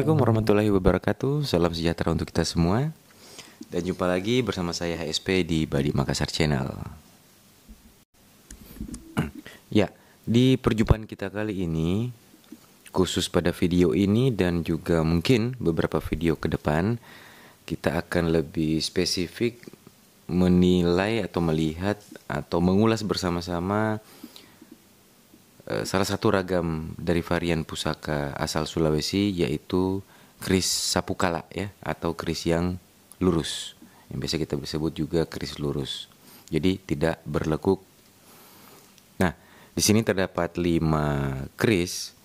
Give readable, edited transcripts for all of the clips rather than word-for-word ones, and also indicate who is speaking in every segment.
Speaker 1: Assalamualaikum warahmatullahi wabarakatuh. Salam sejahtera untuk kita semua. Dan jumpa lagi bersama saya HSP di Badi Makassar Channel. Ya, di perjumpaan kita kali ini, khusus pada video ini dan juga mungkin beberapa video ke depan, kita akan lebih spesifik menilai atau melihat atau mengulas bersama-sama salah satu ragam dari varian pusaka asal Sulawesi, yaitu keris sapukala ya, atau keris yang lurus, yang biasa kita sebut juga keris lurus. Jadi tidak berlekuk. Nah, di sini terdapat 5 keris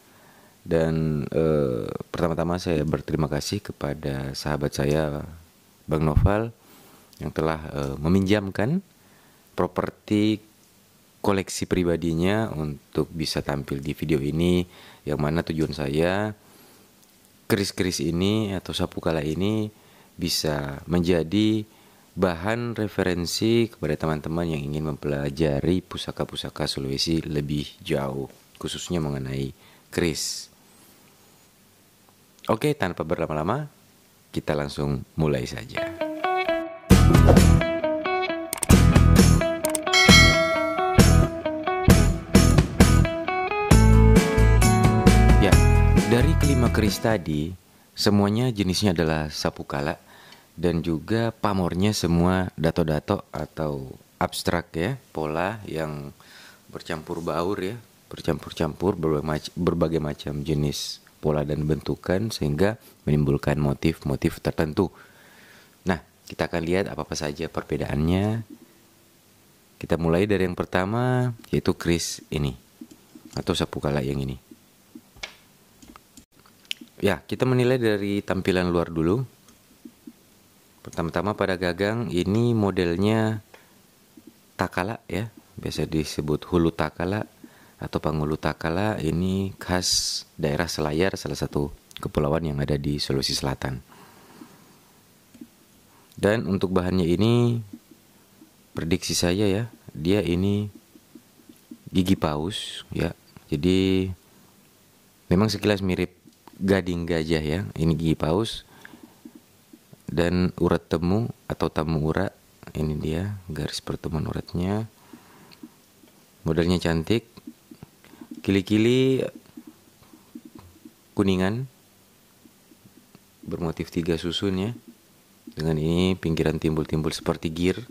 Speaker 1: dan pertama-tama saya berterima kasih kepada sahabat saya Bang Noval yang telah meminjamkan properti koleksi pribadinya untuk bisa tampil di video ini, yang mana tujuan saya keris-keris ini atau sapukala ini bisa menjadi bahan referensi kepada teman-teman yang ingin mempelajari pusaka-pusaka Sulawesi lebih jauh, khususnya mengenai keris. Oke, tanpa berlama-lama, kita langsung mulai saja. Dari kelima keris tadi, semuanya jenisnya adalah sapukala dan juga pamornya semua dato-dato atau abstrak ya, pola yang bercampur baur ya, bercampur-campur berbagai macam jenis pola dan bentukan sehingga menimbulkan motif-motif tertentu. Nah, kita akan lihat apa-apa saja perbedaannya. Kita mulai dari yang pertama, yaitu keris ini atau sapukala yang ini. Ya, kita menilai dari tampilan luar dulu. Pertama-tama pada gagang ini modelnya takala ya, biasa disebut hulu takala atau panghulu takala. Ini khas daerah Selayar, salah satu kepulauan yang ada di Sulawesi Selatan. Dan untuk bahannya ini, prediksi saya ya, dia ini gigi paus ya. Jadi memang sekilas mirip gading gajah ya, ini gigi paus dan urat temu atau tamu urat. Ini dia garis pertemuan uratnya, modelnya cantik, kili-kili kuningan bermotif 3 susun ya, dengan ini pinggiran timbul-timbul seperti gir.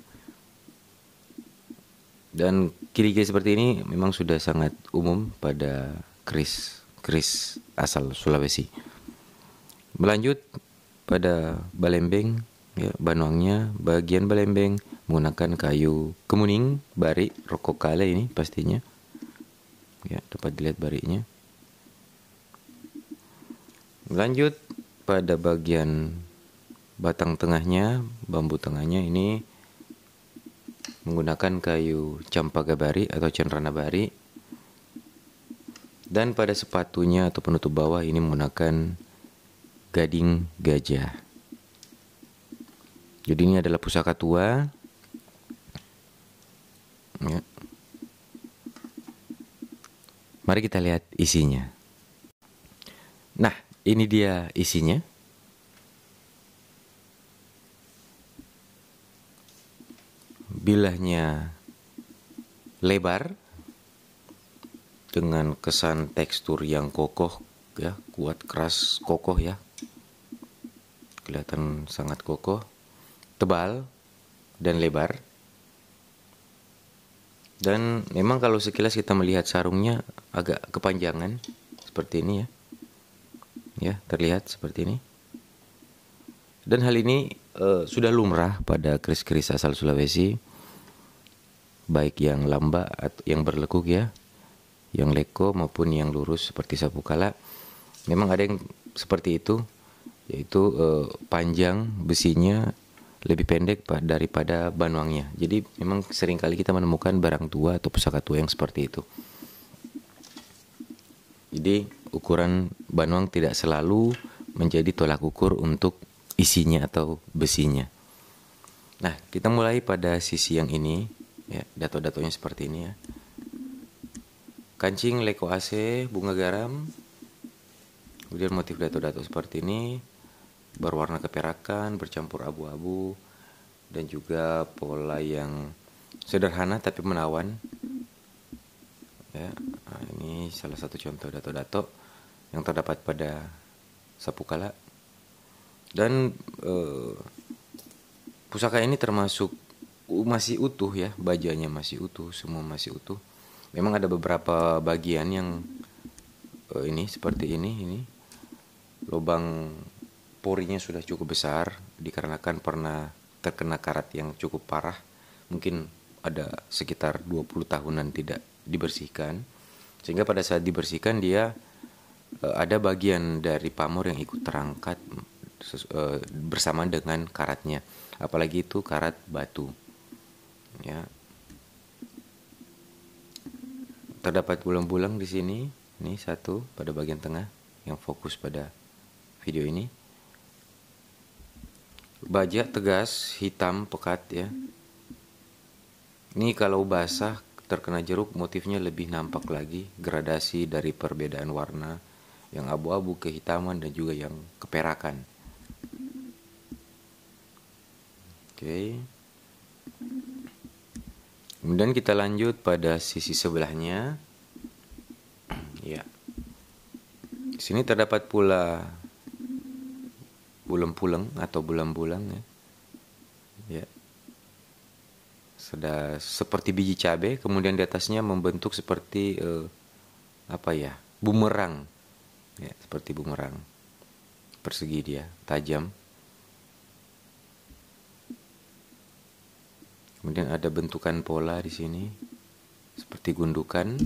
Speaker 1: Dan kili-kili seperti ini memang sudah sangat umum pada keris asal Sulawesi. Melanjut pada balembeng ya, banuangnya bagian balembeng menggunakan kayu kemuning bari rokokale ini pastinya ya, dapat dilihat barinya. Melanjut pada bagian batang tengahnya, bambu tengahnya ini menggunakan kayu campaga bari atau cenrana bari. Dan pada sepatunya atau penutup bawah ini menggunakan gading gajah. Jadi ini adalah pusaka tua. Ya. Mari kita lihat isinya. Nah, ini dia isinya. Bilahnya lebar dengan kesan tekstur yang kokoh ya, kuat, keras, kokoh ya, kelihatan sangat kokoh, tebal dan lebar. Dan memang kalau sekilas kita melihat sarungnya agak kepanjangan seperti ini ya, ya terlihat seperti ini. Dan hal ini sudah lumrah pada keris-keris asal Sulawesi, baik yang lamba atau yang berlekuk ya, yang leko maupun yang lurus seperti sapukala. Memang ada yang seperti itu, yaitu panjang besinya lebih pendek daripada banuangnya. Jadi memang seringkali kita menemukan barang tua atau pusaka tua yang seperti itu. Jadi ukuran banuang tidak selalu menjadi tolak ukur untuk isinya atau besinya. Nah, kita mulai pada sisi yang ini ya, dato-datonya seperti ini ya. Kancing leko AC bunga garam, Kemudian motif dato-dato seperti ini berwarna keperakan, bercampur abu-abu, dan juga pola yang sederhana tapi menawan. Ya, nah, ini salah satu contoh dato-dato yang terdapat pada sapu kala. Dan pusaka ini termasuk masih utuh ya, bajanya masih utuh, semua masih utuh. Memang ada beberapa bagian yang ini seperti ini lubang porinya sudah cukup besar dikarenakan pernah terkena karat yang cukup parah. Mungkin ada sekitar 20 tahunan tidak dibersihkan. Sehingga pada saat dibersihkan dia ada bagian dari pamor yang ikut terangkat bersama dengan karatnya. Apalagi itu karat batu. Ya. Terdapat bulang-bulang di sini. Ini satu pada bagian tengah yang fokus pada video ini. Baja tegas, hitam, pekat ya. Ini kalau basah terkena jeruk motifnya lebih nampak lagi, gradasi dari perbedaan warna yang abu-abu, kehitaman, dan juga yang keperakan. Oke. Kemudian kita lanjut pada sisi sebelahnya. Ya. Di sini terdapat pula bulam-pulang atau bulam-bulang ya. Ya. Sudah seperti biji cabai, kemudian di atasnya membentuk seperti bumerang. Ya, seperti bumerang. Persegi dia, tajam. Kemudian ada bentukan pola di sini seperti gundukan.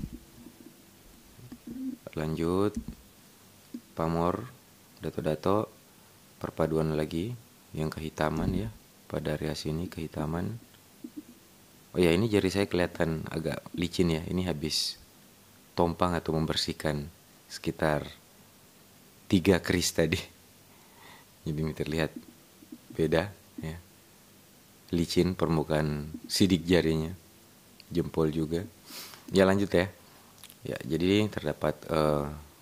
Speaker 1: Lanjut pamor, dato-dato, perpaduan lagi yang kehitaman ya. Pada area sini kehitaman. Oh ya, ini jari saya kelihatan agak licin ya. Ini habis tompang atau membersihkan sekitar 3 keris tadi. Jadi ini terlihat beda ya. Licin permukaan sidik jarinya, jempol juga. Ya lanjut ya. Ya, jadi terdapat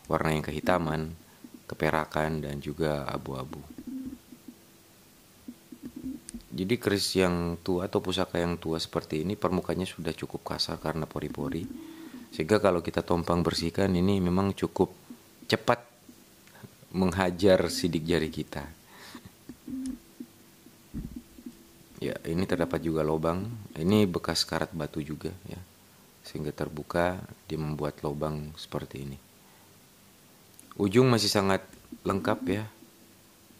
Speaker 1: warna yang kehitaman, keperakan, dan juga abu-abu. Jadi keris yang tua atau pusaka yang tua seperti ini permukaannya sudah cukup kasar karena pori-pori. Sehingga kalau kita tompang bersihkan ini memang cukup cepat menghajar sidik jari kita. Ya, ini terdapat juga lubang. Ini bekas karat batu juga ya. Sehingga terbuka, dia membuat lubang seperti ini. Ujung masih sangat lengkap ya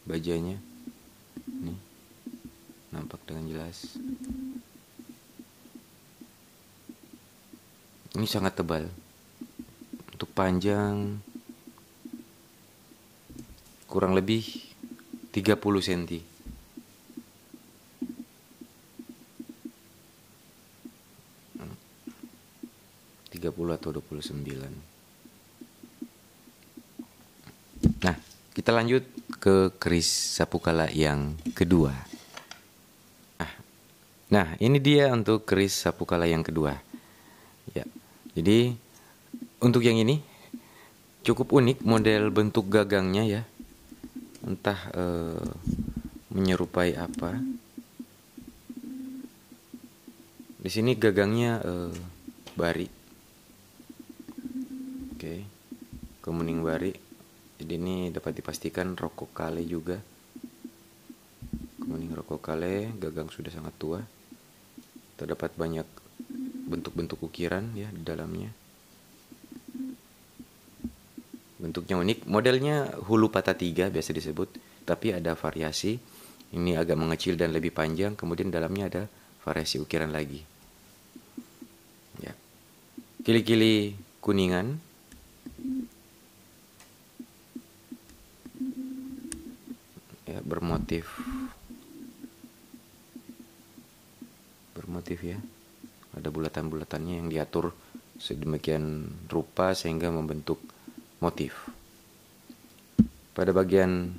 Speaker 1: bajanya. Ini nampak dengan jelas. Ini sangat tebal. Untuk panjang kurang lebih 30 cm. 30 atau 29. Nah, kita lanjut ke keris sapu kala yang kedua. Nah, ini dia untuk keris sapu kala yang kedua. Ya. Jadi untuk yang ini cukup unik model bentuk gagangnya ya. Entah menyerupai apa. Di sini gagangnya bari. Oke, kemuning bari. Jadi ini dapat dipastikan rokok kale juga. Kemuning rokok kale, gagang sudah sangat tua. Terdapat banyak bentuk-bentuk ukiran ya di dalamnya. Bentuknya unik, modelnya hulu patah 3 biasa disebut, tapi ada variasi. Ini agak mengecil dan lebih panjang, kemudian dalamnya ada variasi ukiran lagi. Ya. Kili-kili kuningan. Ya, bermotif ya. Ada bulatan-bulatannya yang diatur sedemikian rupa sehingga membentuk motif. Pada bagian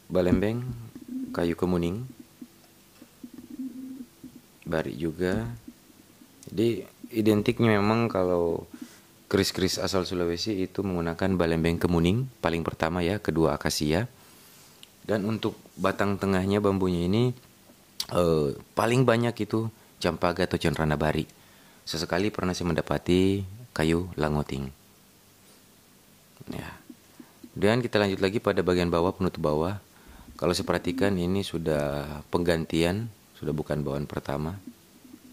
Speaker 1: balembeng kayu kemuning, bari juga. Jadi identiknya memang kalau keris-keris asal Sulawesi itu menggunakan balembeng kemuning paling pertama ya, kedua akasia. Dan untuk batang tengahnya bambunya ini paling banyak itu campaga atau cendranabari. Sesekali pernah saya mendapati kayu langoting. Ya. Dan kita lanjut lagi pada bagian bawah, penutup bawah. Kalau saya perhatikan ini sudah penggantian, sudah bukan bawaan pertama.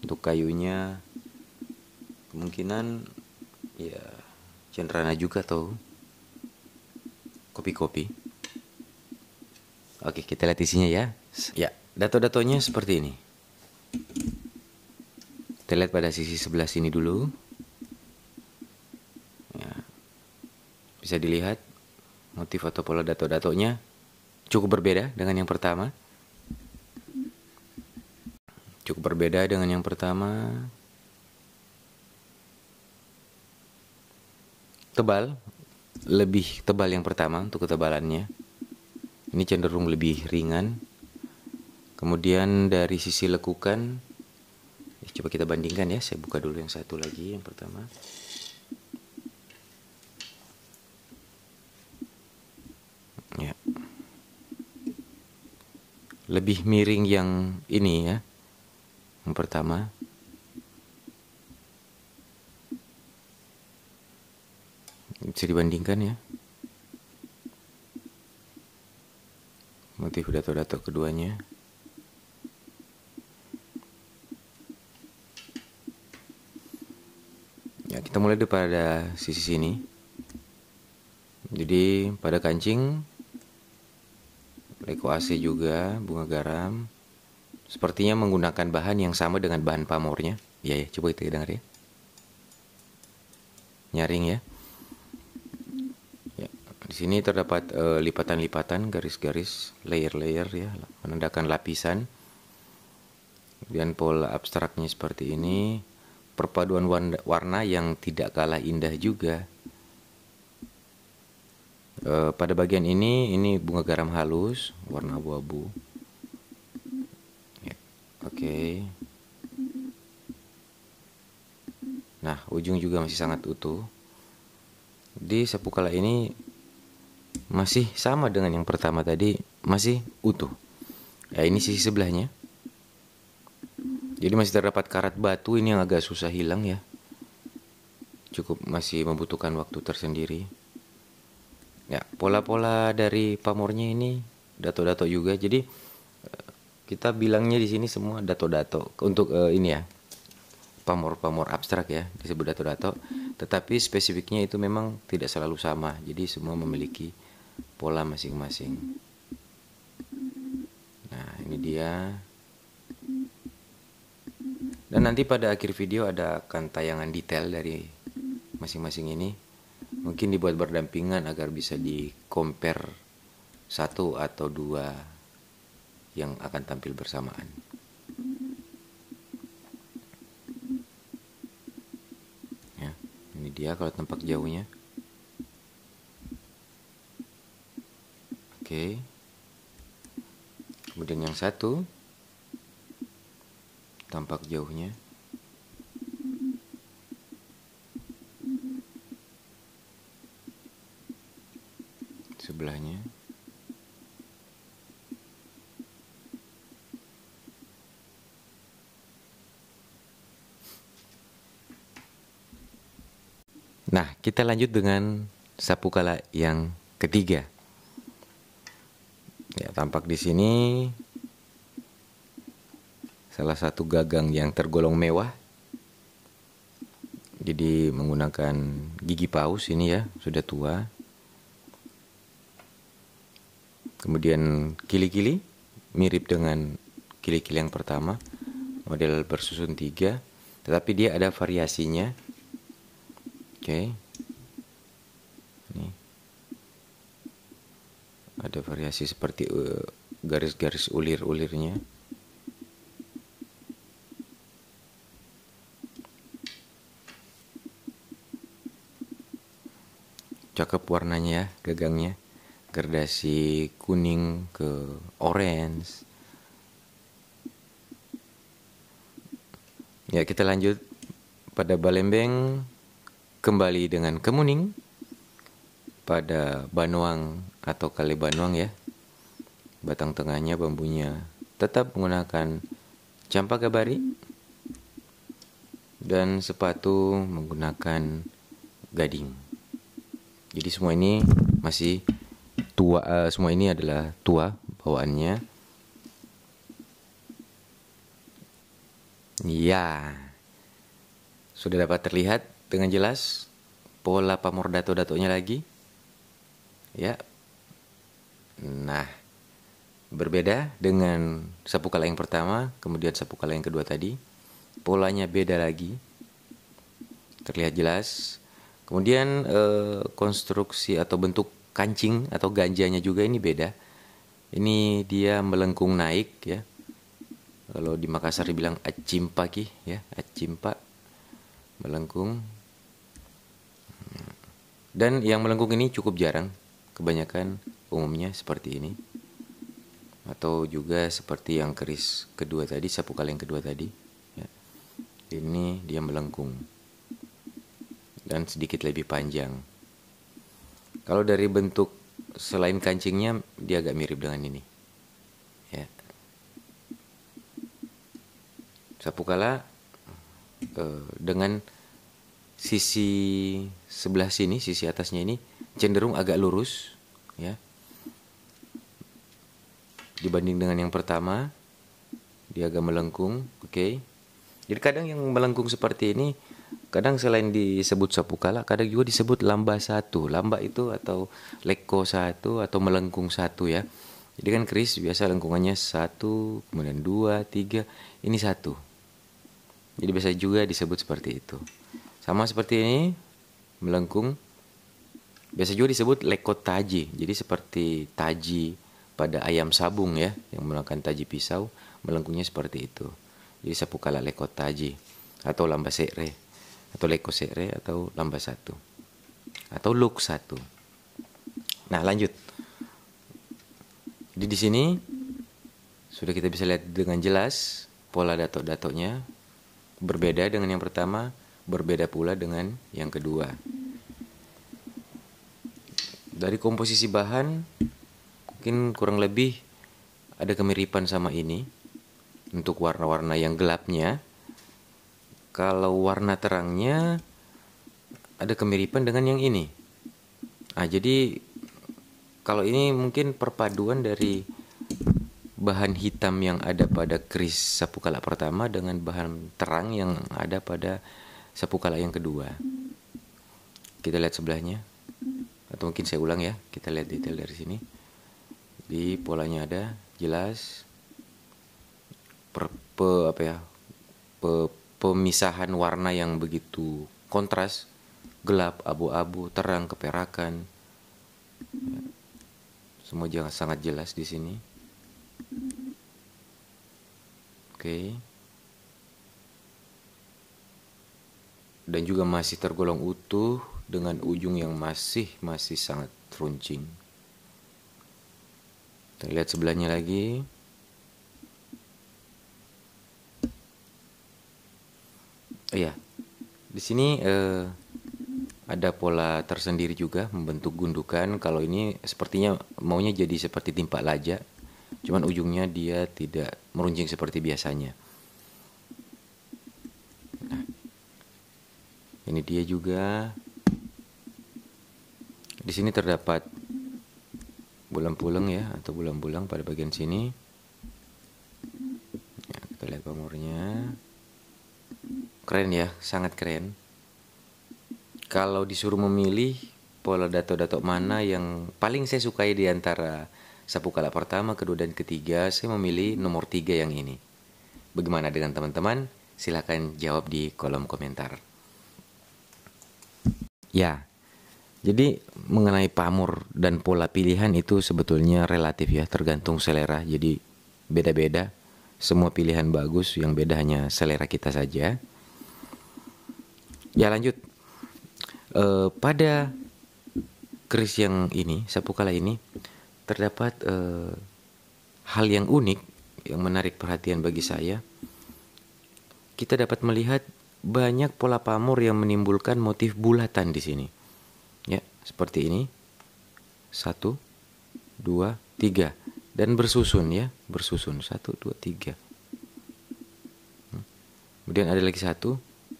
Speaker 1: Untuk kayunya kemungkinan ya cendrana juga atau kopi-kopi. Oke, kita lihat isinya ya. Ya, dato-datonya seperti ini. Kita lihat pada sisi sebelah sini dulu. Ya, bisa dilihat motif atau pola dato-datonya cukup berbeda dengan yang pertama. Cukup berbeda dengan yang pertama. Tebal, lebih tebal yang pertama untuk ketebalannya. Ini cenderung lebih ringan. Kemudian dari sisi lekukan, coba kita bandingkan ya. Saya buka dulu yang satu lagi, yang pertama. Ya. Lebih miring yang ini ya, yang pertama. Bisa dibandingkan ya. Motif dato-dato keduanya. Ya, kita mulai daripada sisi sini. Jadi pada kancing leko AC juga, bunga garam. Sepertinya menggunakan bahan yang sama dengan bahan pamornya. Ya, coba kita dengar ya. Nyaring ya. Di sini terdapat lipatan-lipatan, garis-garis, layer-layer ya, menandakan lapisan. Kemudian pola abstraknya seperti ini, perpaduan warna yang tidak kalah indah juga. Pada bagian ini bunga garam halus, warna abu-abu. Ya, oke. Nah, ujung juga masih sangat utuh. Di sapu kala ini masih sama dengan yang pertama tadi, masih utuh. Ya, ini sisi sebelahnya. Jadi masih terdapat karat batu ini yang agak susah hilang ya. Cukup masih membutuhkan waktu tersendiri. Ya, pola-pola dari pamornya ini dato-dato juga. Jadi kita bilangnya di sini semua dato-dato untuk ini ya. Pamor-pamor abstrak ya, disebut dato-dato. Tetapi spesifiknya itu memang tidak selalu sama. Jadi semua memiliki pola masing-masing. Nah, ini dia. Dan nanti pada akhir video ada akan tayangan detail dari masing-masing ini. Mungkin dibuat berdampingan agar bisa di-compare satu atau dua yang akan tampil bersamaan. Ya, ini dia kalau tampak jauhnya. Oke. Kemudian yang satu tampak jauhnya. Sebelahnya. Nah, kita lanjut dengan sapu kala yang ketiga. Ya, tampak di sini salah satu gagang yang tergolong mewah. Jadi menggunakan gigi paus ini ya, sudah tua. Kemudian kili-kili mirip dengan kili-kili yang pertama, model bersusun 3, tetapi dia ada variasinya. Oke. Ini ada variasi seperti garis-garis ulir-ulirnya. Cakep warnanya ya, gagangnya. Gradasi kuning ke orange. Ya, kita lanjut pada balembeng kembali dengan kemuning pada banuang atau kali banuang ya. Batang tengahnya bambunya tetap menggunakan Campaka Bari dan sepatu menggunakan gading. Jadi semua ini masih tua, semua ini adalah tua bawaannya. Ya, sudah dapat terlihat dengan jelas pola pamor dato-datonya lagi. Ya. Nah, berbeda dengan sapu kala yang pertama, kemudian sapu kala yang kedua tadi. Polanya beda lagi. Terlihat jelas. Kemudian konstruksi atau bentuk kancing atau ganjanya juga ini beda. Ini dia melengkung naik ya. Kalau di Makassar dibilang acimpaki ya, acimpa melengkung. Dan yang melengkung ini cukup jarang. Kebanyakan umumnya seperti ini. Atau juga seperti yang keris kedua tadi, sapu kala yang kedua tadi ya. Ini dia melengkung dan sedikit lebih panjang. Kalau dari bentuk selain kancingnya dia agak mirip dengan ini ya. Sapu kala dengan sisi sebelah sini, sisi atasnya ini cenderung agak lurus ya. Dibanding dengan yang pertama, dia agak melengkung, oke. Jadi kadang yang melengkung seperti ini, kadang selain disebut sapu kala, kadang juga disebut lamba satu. Lamba itu atau leko satu atau melengkung satu ya. Jadi kan keris biasa lengkungannya satu, kemudian dua, tiga, ini satu. Jadi biasa juga disebut seperti itu. Sama seperti ini, melengkung. Biasa juga disebut leko taji. Jadi seperti taji pada ayam sabung ya, yang menggunakan taji pisau, melengkungnya seperti itu. Jadi sapu kala leko taji atau lamba sekre atau leko sekre atau lamba satu atau luk satu. Nah lanjut. Jadi di sini sudah kita bisa lihat dengan jelas pola dato-datonya berbeda dengan yang pertama, berbeda pula dengan yang kedua. Dari komposisi bahan mungkin kurang lebih ada kemiripan sama ini. Untuk warna-warna yang gelapnya, kalau warna terangnya ada kemiripan dengan yang ini. Nah, jadi kalau ini mungkin perpaduan dari bahan hitam yang ada pada keris sapu kala pertama dengan bahan terang yang ada pada sapu kala yang kedua. Kita lihat sebelahnya, atau mungkin saya ulang ya. Kita lihat detail dari sini. Di polanya ada jelas. Pemisahan warna yang begitu kontras, gelap, abu-abu, terang, keperakan, semua sangat jelas di sini. Oke. Dan juga masih tergolong utuh dengan ujung yang masih sangat runcing. Kita lihat sebelahnya lagi. Iya, di sini ada pola tersendiri juga membentuk gundukan. Kalau ini sepertinya maunya jadi seperti timpa laja, cuman ujungnya dia tidak meruncing seperti biasanya. Nah, ini dia juga. Di sini terdapat bulang-bulang ya, atau bulang-bulang pada bagian sini. Ya, kita lihat pamornya. Keren ya, sangat keren. Kalau disuruh memilih pola dato-dato mana yang paling saya sukai di antara sapu kala pertama, kedua, dan ketiga, saya memilih nomor 3 yang ini. Bagaimana dengan teman-teman? Silahkan jawab di kolom komentar. Ya, jadi mengenai pamor dan pola pilihan itu sebetulnya relatif ya, tergantung selera. Jadi beda-beda, semua pilihan bagus, yang beda hanya selera kita saja. Ya lanjut, pada keris yang ini, sapu kala ini, terdapat hal yang unik, yang menarik perhatian bagi saya. Kita dapat melihat banyak pola pamor yang menimbulkan motif bulatan di sini. Ya, seperti ini. 1, 2, 3 dan bersusun ya, bersusun 1, 2, 3. Kemudian ada lagi 1,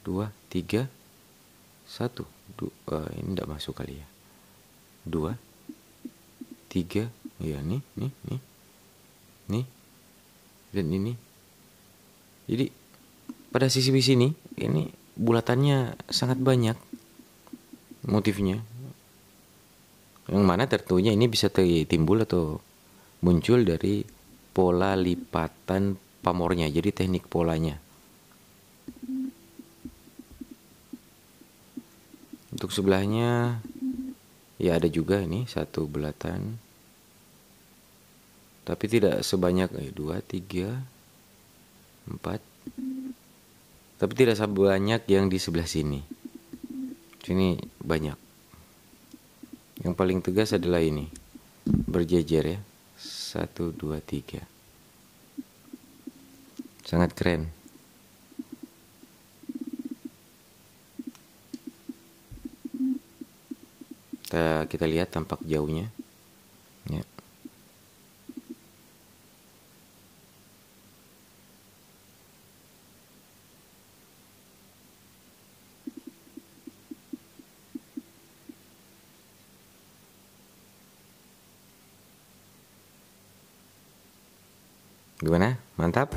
Speaker 1: 2, 3. 1, 2, ini tidak masuk kali ya. 2, 3. Ya, nih. Dan ini. Jadi pada sisi sini ini bulatannya sangat banyak motifnya. Yang mana tentunya ini bisa timbul atau muncul dari pola lipatan pamornya. Jadi teknik polanya. Untuk sebelahnya ya ada juga ini satu bulatan. Tapi tidak sebanyak 2, 3, 4. Tapi tidak sebanyak yang di sebelah sini. Sini banyak. Yang paling tegas adalah ini. Berjejer ya. 1, 2, 3. Sangat keren. Kita lihat tampak jauhnya. Ya. Gimana? Mantap?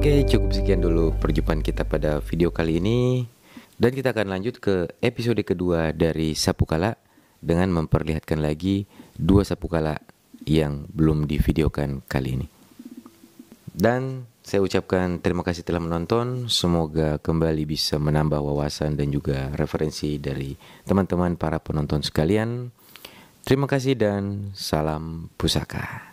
Speaker 1: Oke, cukup sekian dulu perjumpaan kita pada video kali ini. Dan kita akan lanjut ke episode kedua dari Sapu Kala dengan memperlihatkan lagi 2 sapu kala yang belum divideokan kali ini. Dan saya ucapkan terima kasih telah menonton. Semoga kembali bisa menambah wawasan dan juga referensi dari teman-teman para penonton sekalian. Terima kasih dan salam pusaka.